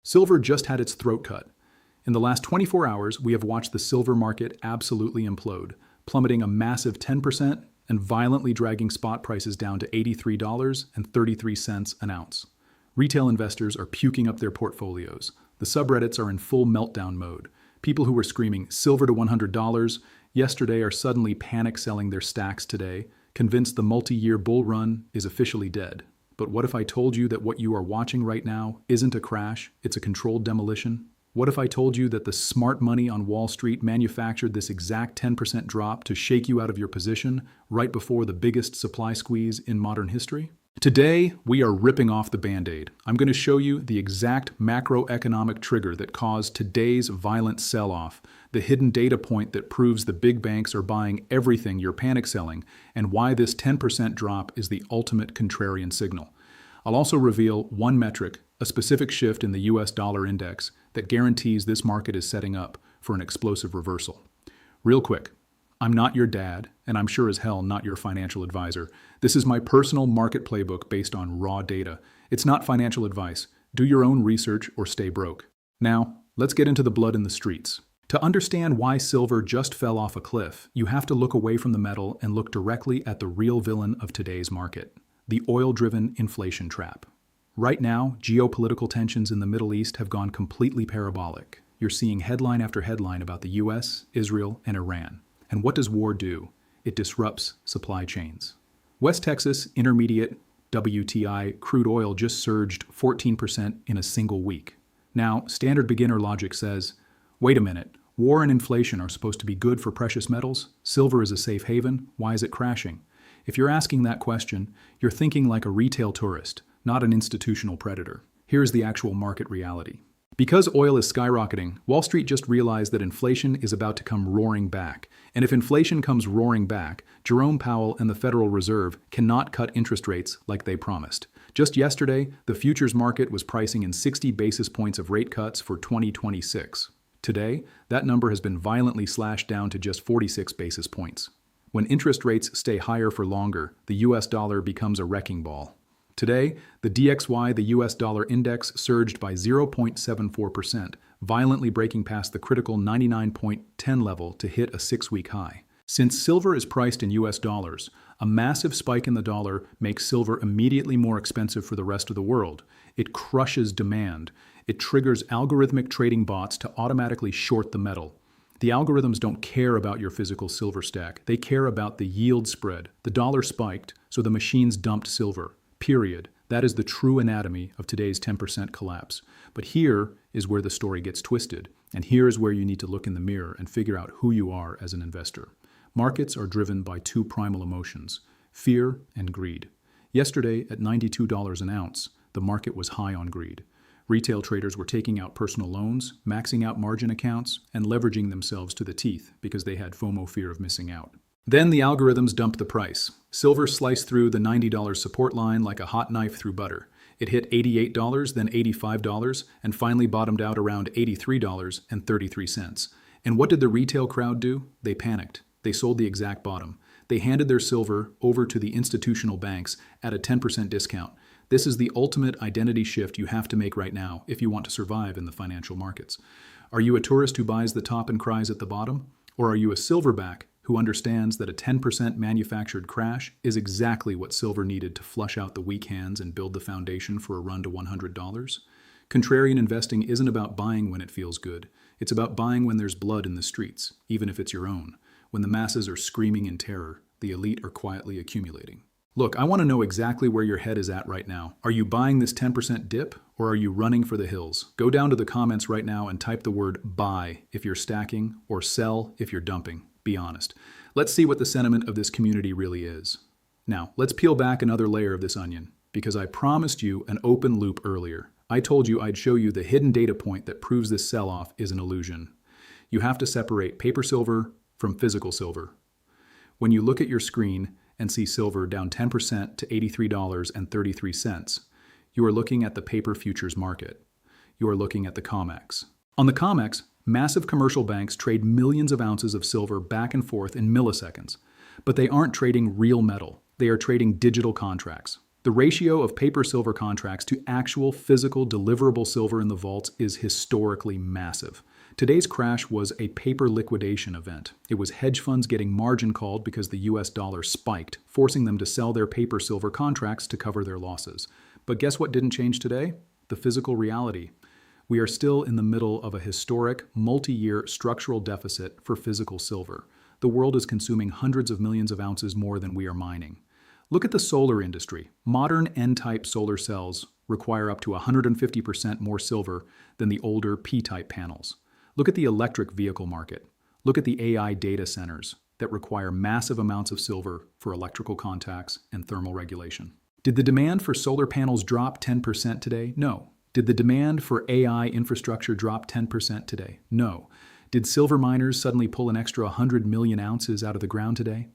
Silver just had its throat cut. In the last 24 hours, we have watched the silver market absolutely implode, plummeting a massive 10% and violently dragging spot prices down to $83.33 an ounce. Retail investors are puking up their portfolios. The subreddits are in full meltdown mode. People who were screaming silver to $100 yesterday are suddenly panic selling their stacks today, convinced the multi-year bull run is officially dead. But what if I told you that what you are watching right now isn't a crash, it's a controlled demolition? What if I told you that the smart money on Wall Street manufactured this exact 10% drop to shake you out of your position right before the biggest supply squeeze in modern history? Today, we are ripping off the Band-Aid. I'm going to show you the exact macroeconomic trigger that caused today's violent sell-off, the hidden data point that proves the big banks are buying everything you're panic selling, and why this 10% drop is the ultimate contrarian signal. I'll also reveal one metric, a specific shift in the US dollar index, that guarantees this market is setting up for an explosive reversal. Real quick, I'm not your dad, and I'm sure as hell not your financial advisor. This is my personal market playbook based on raw data. It's not financial advice. Do your own research or stay broke. Now, let's get into the blood in the streets. To understand why silver just fell off a cliff, you have to look away from the metal and look directly at the real villain of today's market, the oil-driven inflation trap. Right now, geopolitical tensions in the Middle East have gone completely parabolic. You're seeing headline after headline about the US, Israel, and Iran. And what does war do? It disrupts supply chains. West Texas Intermediate WTI crude oil just surged 14% in a single week. Now, standard beginner logic says, wait a minute, war and inflation are supposed to be good for precious metals? Silver is a safe haven? Why is it crashing? If you're asking that question, you're thinking like a retail tourist, not an institutional predator. Here's the actual market reality. Because oil is skyrocketing, Wall Street just realized that inflation is about to come roaring back. And if inflation comes roaring back, Jerome Powell and the Federal Reserve cannot cut interest rates like they promised. Just yesterday, the futures market was pricing in 60 basis points of rate cuts for 2026. Today, that number has been violently slashed down to just 46 basis points. When interest rates stay higher for longer, the US dollar becomes a wrecking ball. Today, the DXY, the US dollar index, surged by 0.74%, violently breaking past the critical 99.10 level to hit a 6-week high. Since silver is priced in US dollars, a massive spike in the dollar makes silver immediately more expensive for the rest of the world. It crushes demand. It triggers algorithmic trading bots to automatically short the metal. The algorithms don't care about your physical silver stack. They care about the yield spread. The dollar spiked, so the machines dumped silver. Period. That is the true anatomy of today's 10% collapse. But here is where the story gets twisted, and here is where you need to look in the mirror and figure out who you are as an investor. Markets are driven by two primal emotions, fear and greed. Yesterday, at $92 an ounce, the market was high on greed. Retail traders were taking out personal loans, maxing out margin accounts, and leveraging themselves to the teeth because they had FOMO fear of missing out. Then the algorithms dumped the price. Silver sliced through the $90 support line like a hot knife through butter. It hit $88, then $85, and finally bottomed out around $83.33. And what did the retail crowd do? They panicked. They sold the exact bottom. They handed their silver over to the institutional banks at a 10% discount. This is the ultimate identity shift you have to make right now if you want to survive in the financial markets. Are you a tourist who buys the top and cries at the bottom? Or are you a silverback who understands that a 10% manufactured crash is exactly what silver needed to flush out the weak hands and build the foundation for a run to $100? Contrarian investing isn't about buying when it feels good. It's about buying when there's blood in the streets, even if it's your own. When the masses are screaming in terror, the elite are quietly accumulating. Look, I want to know exactly where your head is at right now. Are you buying this 10% dip, or are you running for the hills? Go down to the comments right now and type the word buy if you're stacking, or sell if you're dumping. Be honest. Let's see what the sentiment of this community really is. Now, let's peel back another layer of this onion, because I promised you an open loop earlier. I told you I'd show you the hidden data point that proves this sell-off is an illusion. You have to separate paper silver from physical silver. When you look at your screen and see silver down 10% to $83.33, you are looking at the paper futures market. You are looking at the COMEX. On the COMEX, massive commercial banks trade millions of ounces of silver back and forth in milliseconds. But they aren't trading real metal. They are trading digital contracts. The The ratio of paper silver contracts to actual physical deliverable silver in the vaults is historically massive. Today's crash was a paper liquidation event. It was hedge funds getting margin called because the US dollar spiked, forcing them to sell their paper silver contracts to cover their losses. But guess what didn't change today? The physical reality. We are still in the middle of a historic, multi-year structural deficit for physical silver. The world is consuming hundreds of millions of ounces more than we are mining. Look at the solar industry. Modern N-type solar cells require up to 150% more silver than the older P-type panels. Look at the electric vehicle market. Look at the AI data centers that require massive amounts of silver for electrical contacts and thermal regulation. Did the demand for solar panels drop 10% today? No. Did the demand for AI infrastructure drop 10% today? No. Did silver miners suddenly pull an extra 100 million ounces out of the ground today?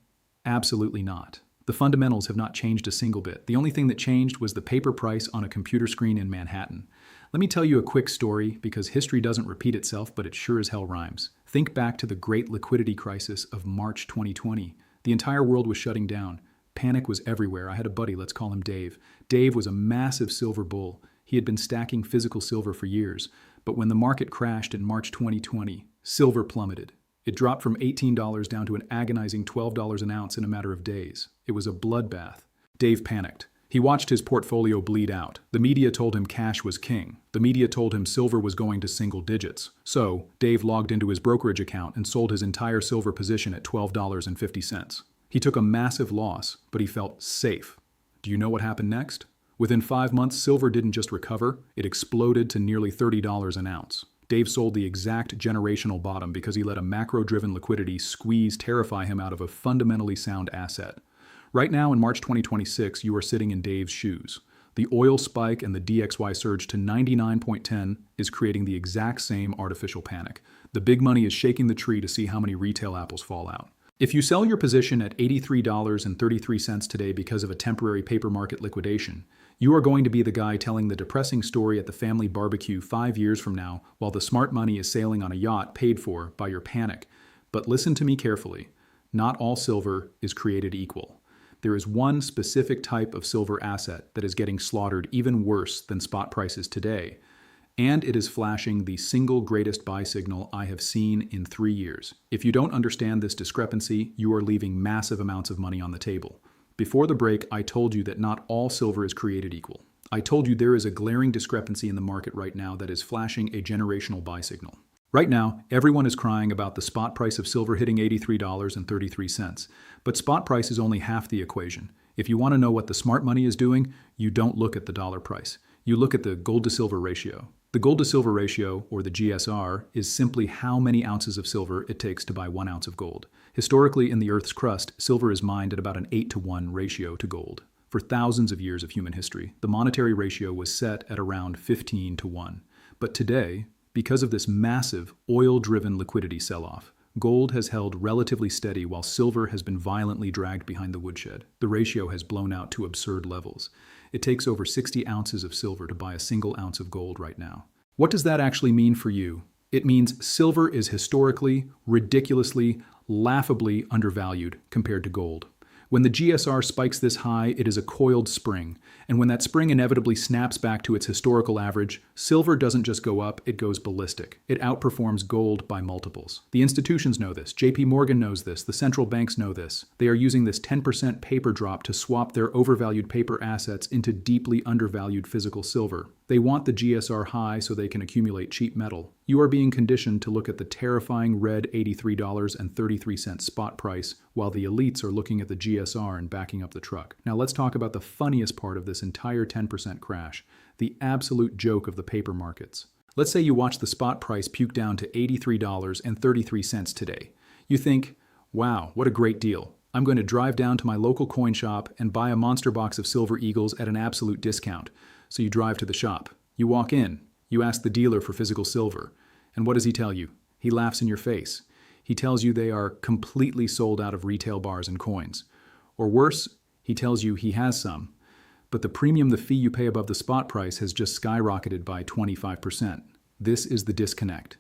Absolutely not. The fundamentals have not changed a single bit. The only thing that changed was the paper price on a computer screen in Manhattan. Let me tell you a quick story, because history doesn't repeat itself, but it sure as hell rhymes. Think back to the great liquidity crisis of March 2020. The entire world was shutting down. Panic was everywhere. I had a buddy, let's call him Dave. Dave was a massive silver bull. He had been stacking physical silver for years. But when the market crashed in March 2020, silver plummeted. It dropped from $18 down to an agonizing $12 an ounce in a matter of days. It was a bloodbath. Dave panicked. He watched his portfolio bleed out. The media told him cash was king. The media told him silver was going to single digits. So, Dave logged into his brokerage account and sold his entire silver position at $12.50. He took a massive loss, but he felt safe. Do you know what happened next? Within 5 months, silver didn't just recover, it exploded to nearly $30 an ounce. Dave sold the exact generational bottom because he let a macro-driven liquidity squeeze terrify him out of a fundamentally sound asset. Right now, in March 2026, you are sitting in Dave's shoes. The oil spike and the DXY surge to 99.10 is creating the exact same artificial panic. The big money is shaking the tree to see how many retail apples fall out. If you sell your position at $83.33 today because of a temporary paper market liquidation, you are going to be the guy telling the depressing story at the family barbecue 5 years from now while the smart money is sailing on a yacht paid for by your panic. But listen to me carefully. Not all silver is created equal. There is one specific type of silver asset that is getting slaughtered even worse than spot prices today, and it is flashing the single greatest buy signal I have seen in 3 years. If you don't understand this discrepancy, you are leaving massive amounts of money on the table. Before the break, I told you that not all silver is created equal. I told you there is a glaring discrepancy in the market right now that is flashing a generational buy signal. Right now, everyone is crying about the spot price of silver hitting $83.33, but spot price is only half the equation. If you want to know what the smart money is doing, you don't look at the dollar price. You look at the gold to silver ratio. The gold to silver ratio, or the GSR, is simply how many ounces of silver it takes to buy 1 ounce of gold. Historically, in the Earth's crust, silver is mined at about an 8-to-1 ratio to gold. For thousands of years of human history, the monetary ratio was set at around 15-to-1. But today, because of this massive oil-driven liquidity sell-off, gold has held relatively steady while silver has been violently dragged behind the woodshed. The ratio has blown out to absurd levels. It takes over 60 ounces of silver to buy a single ounce of gold right now. What does that actually mean for you? It means silver is historically, ridiculously, laughably undervalued compared to gold. When the GSR spikes this high, it is a coiled spring, and when that spring inevitably snaps back to its historical average, silver doesn't just go up, it goes ballistic. It outperforms gold by multiples. The institutions know this, JP Morgan knows this, the central banks know this. They are using this 10% paper drop to swap their overvalued paper assets into deeply undervalued physical silver. They want the GSR high so they can accumulate cheap metal. You are being conditioned to look at the terrifying red $83.33 spot price while the elites are looking at the GSR and backing up the truck. Now let's talk about the funniest part of this entire 10% crash, the absolute joke of the paper markets. Let's say you watch the spot price puke down to $83.33 today. You think, wow, what a great deal. I'm going to drive down to my local coin shop and buy a monster box of Silver Eagles at an absolute discount. So you drive to the shop. You walk in. You ask the dealer for physical silver. And what does he tell you? He laughs in your face. He tells you they are completely sold out of retail bars and coins. Or worse, he tells you he has some, but the premium, the fee you pay above the spot price, has just skyrocketed by 25%. This is the disconnect.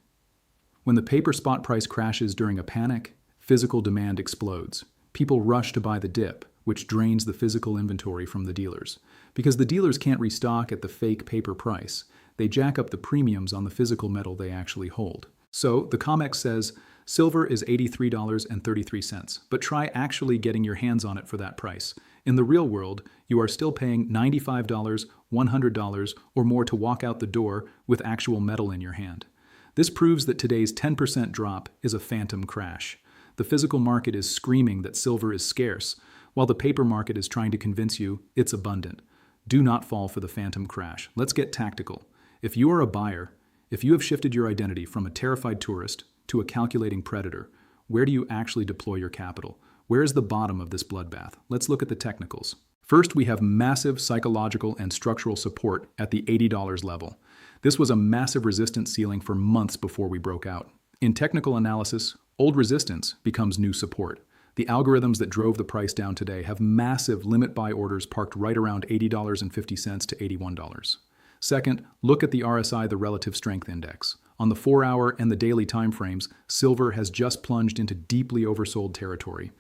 When the paper spot price crashes during a panic, physical demand explodes. People rush to buy the dip, which drains the physical inventory from the dealers. Because the dealers can't restock at the fake paper price, they jack up the premiums on the physical metal they actually hold. So the COMEX says silver is $83.33, but try actually getting your hands on it for that price. In the real world, you are still paying $95, $100, or more to walk out the door with actual metal in your hand. This proves that today's 10% drop is a phantom crash. The physical market is screaming that silver is scarce, while the paper market is trying to convince you it's abundant. Do not fall for the phantom crash. Let's get tactical. If you are a buyer, if you have shifted your identity from a terrified tourist to a calculating predator, where do you actually deploy your capital? Where is the bottom of this bloodbath? Let's look at the technicals. First, we have massive psychological and structural support at the $80 level. This was a massive resistance ceiling for months before we broke out. In technical analysis, old resistance becomes new support. The algorithms that drove the price down today have massive limit buy orders parked right around $80.50 to $81. Second, look at the RSI, the Relative Strength Index. On the 4-hour and the daily timeframes, silver has just plunged into deeply oversold territory.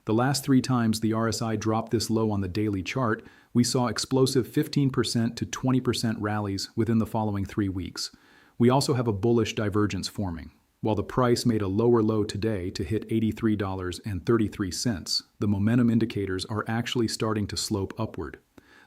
The last 3 times the RSI dropped this low on the daily chart, we saw explosive 15% to 20% rallies within the following 3 weeks. We also have a bullish divergence forming. While the price made a lower low today to hit $83.33, the momentum indicators are actually starting to slope upward.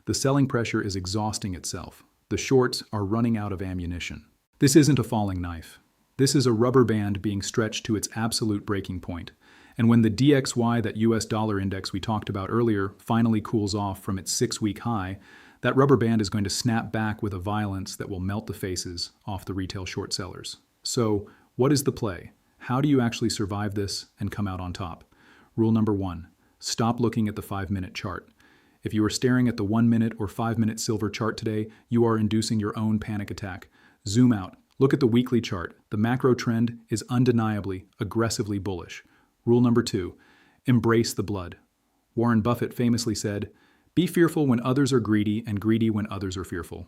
The selling pressure is exhausting itself. The shorts are running out of ammunition. This isn't a falling knife. This is a rubber band being stretched to its absolute breaking point. And when the DXY, that US dollar index we talked about earlier, finally cools off from its 6-week high, that rubber band is going to snap back with a violence that will melt the faces off the retail short sellers. So, what is the play? How do you actually survive this and come out on top? Rule number 1, stop looking at the 5-minute chart. If you are staring at the 1-minute or 5-minute silver chart today, you are inducing your own panic attack. Zoom out. Look at the weekly chart. The macro trend is undeniably, aggressively bullish. Rule number 2, embrace the blood. Warren Buffett famously said, "Be fearful when others are greedy and greedy when others are fearful."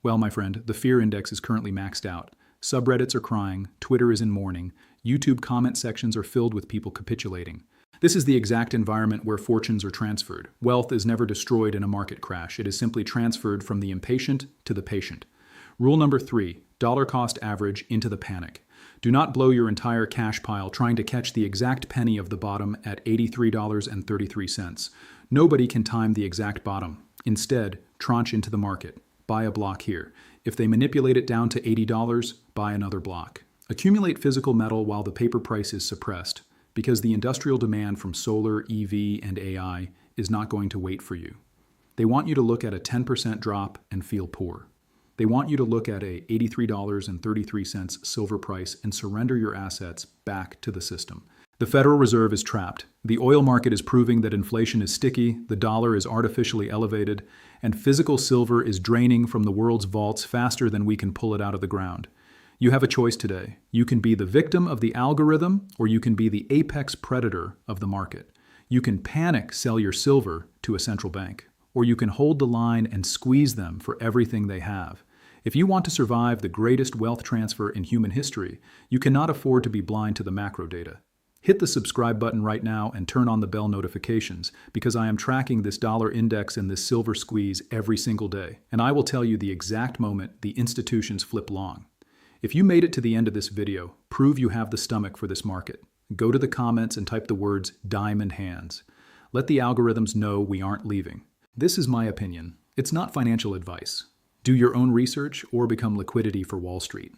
Well, my friend, the fear index is currently maxed out. Subreddits are crying, Twitter is in mourning, YouTube comment sections are filled with people capitulating. This is the exact environment where fortunes are transferred. Wealth is never destroyed in a market crash. It is simply transferred from the impatient to the patient. Rule number 3, dollar cost average into the panic. Do not blow your entire cash pile trying to catch the exact penny of the bottom at $83.33. Nobody can time the exact bottom. Instead, tranche into the market. Buy a block here. If they manipulate it down to $80, buy another block. Accumulate physical metal while the paper price is suppressed, because the industrial demand from solar, EV, and AI is not going to wait for you. They want you to look at a 10% drop and feel poor. They want you to look at a $83.33 silver price and surrender your assets back to the system. The Federal Reserve is trapped. The oil market is proving that inflation is sticky, the dollar is artificially elevated, and physical silver is draining from the world's vaults faster than we can pull it out of the ground. You have a choice today. You can be the victim of the algorithm, or you can be the apex predator of the market. You can panic sell your silver to a central bank, or you can hold the line and squeeze them for everything they have. If you want to survive the greatest wealth transfer in human history, you cannot afford to be blind to the macro data. Hit the subscribe button right now and turn on the bell notifications, because I am tracking this dollar index and this silver squeeze every single day, and I will tell you the exact moment the institutions flip long. If you made it to the end of this video, prove you have the stomach for this market. Go to the comments and type the words "diamond hands." Let the algorithms know we aren't leaving. This is my opinion. It's not financial advice. Do your own research or become liquidity for Wall Street.